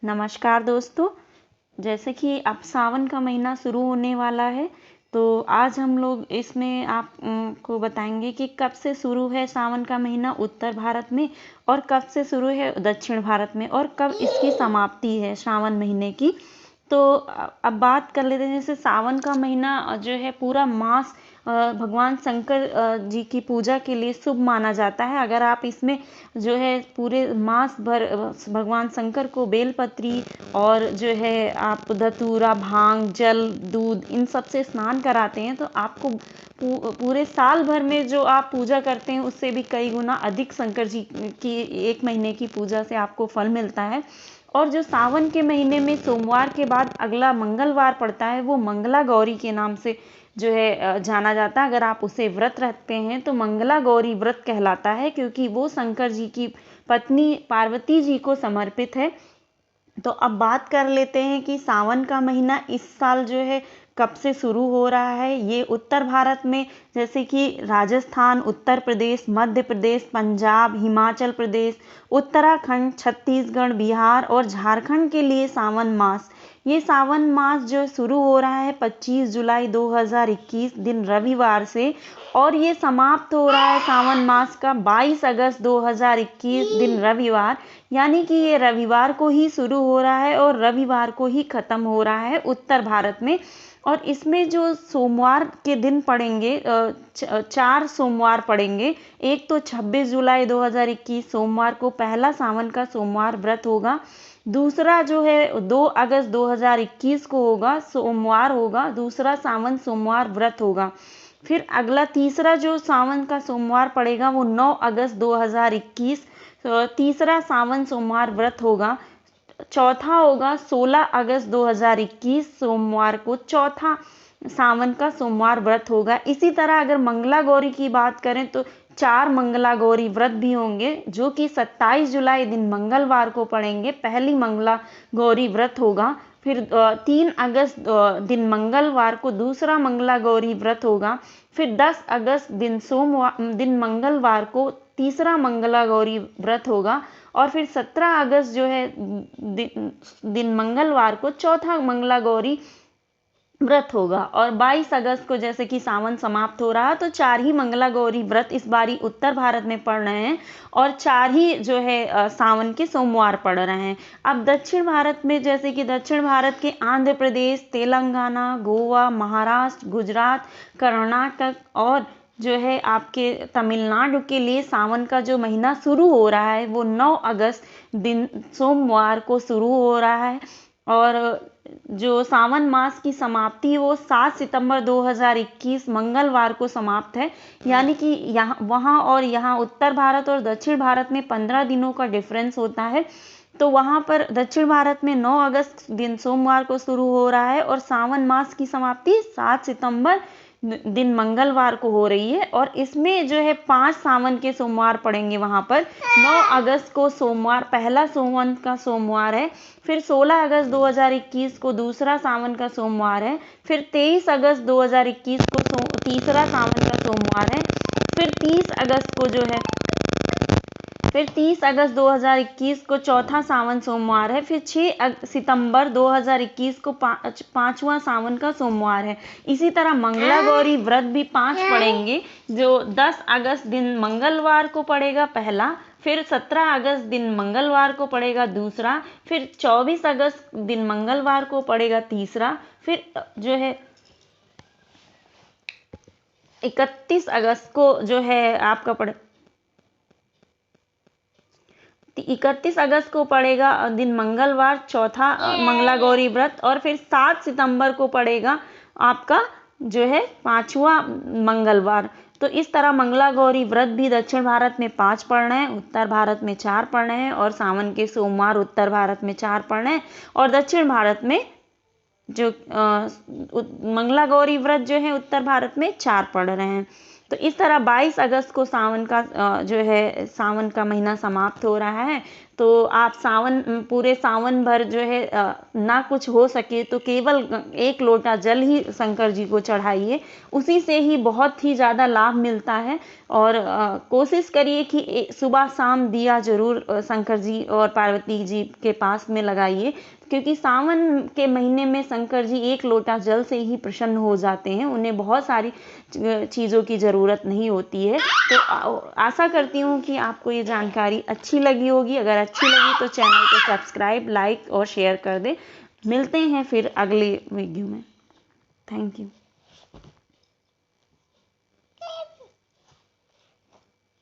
नमस्कार दोस्तों। जैसे कि अब सावन का महीना शुरू होने वाला है, तो आज हम लोग इसमें आप को बताएंगे कि कब से शुरू है सावन का महीना उत्तर भारत में और कब से शुरू है दक्षिण भारत में और कब इसकी समाप्ति है सावन महीने की। तो अब बात कर लेते हैं। जैसे सावन का महीना जो है पूरा मास भगवान शंकर जी की पूजा के लिए शुभ माना जाता है। अगर आप इसमें जो है पूरे मास भर भगवान शंकर को बेलपत्री और जो है आप धतूरा, भांग, जल, दूध इन सब से स्नान कराते हैं, तो आपको पूरे साल भर में जो आप पूजा करते हैं उससे भी कई गुना अधिक शंकर जी की एक महीने की पूजा से आपको फल मिलता है। और जो सावन के महीने में सोमवार के बाद अगला मंगलवार पड़ता है, वो मंगला गौरी के नाम से जो है जाना जाता है। अगर आप उसे व्रत रखते हैं तो मंगला गौरी व्रत कहलाता है, क्योंकि वो शंकर जी की पत्नी पार्वती जी को समर्पित है। तो अब बात कर लेते हैं कि सावन का महीना इस साल जो है कब से शुरू हो रहा है। ये उत्तर भारत में जैसे कि राजस्थान, उत्तर प्रदेश, मध्य प्रदेश, पंजाब, हिमाचल प्रदेश, उत्तराखंड, छत्तीसगढ़, बिहार और झारखंड के लिए सावन मास, ये सावन मास जो शुरू हो रहा है 25 जुलाई 2021 दिन रविवार से, और ये समाप्त हो रहा है सावन मास का 22 अगस्त 2021 दिन रविवार। यानी कि ये रविवार को ही शुरू हो रहा है और रविवार को ही खत्म हो रहा है उत्तर भारत में। और इसमें जो सोमवार के दिन पड़ेंगे, 4 सोमवार पड़ेंगे। एक तो 26 जुलाई 2021 सोमवार को पहला सावन का सोमवार व्रत होगा। दूसरा जो है 2 अगस्त 2021 को होगा, सोमवार होगा, दूसरा सावन सोमवार व्रत होगा। फिर अगला तीसरा जो सावन का सोमवार पड़ेगा वो 9 अगस्त 2021 तीसरा सावन सोमवार व्रत होगा। चौथा होगा 16 अगस्त 2021 सोमवार को चौथा सावन का सोमवार व्रत होगा। इसी तरह अगर मंगला गौरी की बात करें तो 4 मंगला गौरी व्रत भी होंगे, जो कि 27 जुलाई दिन मंगलवार को पड़ेंगे, पहली मंगला गौरी व्रत होगा। फिर 3 अगस्त दिन मंगलवार को दूसरा मंगला गौरी व्रत होगा। फिर 10 अगस्त दिन मंगलवार को तीसरा मंगला गौरी व्रत होगा। और फिर 17 अगस्त जो है दिन मंगलवार को चौथा मंगला गौरी व्रत होगा। और 22 अगस्त को जैसे कि सावन समाप्त हो रहा, तो 4 ही मंगला गौरी व्रत इस बारी उत्तर भारत में पड़ रहे हैं और 4 ही जो है सावन के सोमवार पड़ रहे हैं। अब दक्षिण भारत में जैसे कि दक्षिण भारत के आंध्र प्रदेश, तेलंगाना, गोवा, महाराष्ट्र, गुजरात, कर्नाटक और जो है आपके तमिलनाडु के लिए सावन का जो महीना शुरू हो रहा है वो 9 अगस्त दिन सोमवार को शुरू हो रहा है। और जो सावन मास की समाप्ति वो 7 सितंबर 2021 मंगलवार को समाप्त है। यानी कि यहाँ वहाँ और यहाँ उत्तर भारत और दक्षिण भारत में 15 दिनों का डिफरेंस होता है। तो वहाँ पर दक्षिण भारत में 9 अगस्त दिन सोमवार को शुरू हो रहा है और सावन मास की समाप्ति 7 सितंबर दिन मंगलवार को हो रही है। और इसमें जो है 5 सावन के सोमवार पड़ेंगे। वहाँ पर 9 अगस्त को सोमवार पहला सावन का सोमवार है। फिर 16 अगस्त 2021 को दूसरा सावन का सोमवार है। फिर 23 अगस्त 2021 को तीसरा सावन का सोमवार है। फिर 30 अगस्त को जो है फिर 30 अगस्त 2021 को चौथा सावन सोमवार है। फिर 6 सितंबर 2021 को पांचवा सावन का सोमवार है। इसी तरह मंगला गौरी व्रत भी 5 पड़ेंगे, जो 10 अगस्त दिन मंगलवार को पड़ेगा पहला, फिर 17 अगस्त दिन मंगलवार को पड़ेगा दूसरा, फिर 24 अगस्त दिन मंगलवार को पड़ेगा तीसरा, फिर जो है 31 अगस्त को जो है आपका 31 अगस्त को पड़ेगा दिन मंगलवार चौथा मंगला गौरी व्रत। और फिर 7 सितंबर को पड़ेगा आपका जो है 5वां मंगलवार। तो इस तरह मंगला गौरी व्रत भी दक्षिण भारत में 5 पड़ रहे हैं, उत्तर भारत में 4 पड़ रहे हैं, और सावन के सोमवार उत्तर भारत में 4 पड़ रहे हैं और दक्षिण भारत में जो मंगला गौरी व्रत जो है उत्तर भारत में 4 पड़ रहे हैं। तो इस तरह 22 अगस्त को सावन का जो है सावन का महीना समाप्त हो रहा है। तो आप पूरे सावन भर जो है ना कुछ हो सके तो केवल 1 लोटा जल ही शंकर जी को चढ़ाइए, उसी से ही बहुत ही ज़्यादा लाभ मिलता है। और कोशिश करिए कि सुबह शाम दिया जरूर शंकर जी और पार्वती जी के पास में लगाइए, क्योंकि सावन के महीने में शंकर जी 1 लोटा जल से ही प्रसन्न हो जाते हैं, उन्हें बहुत सारी चीज़ों की ज़रूरत नहीं होती है। तो आशा करती हूँ कि आपको ये जानकारी अच्छी लगी होगी। अगर अच्छी लगी तो चैनल को सब्सक्राइब, लाइक और शेयर कर दें। मिलते हैं फिर अगले वीडियो में। Thank you.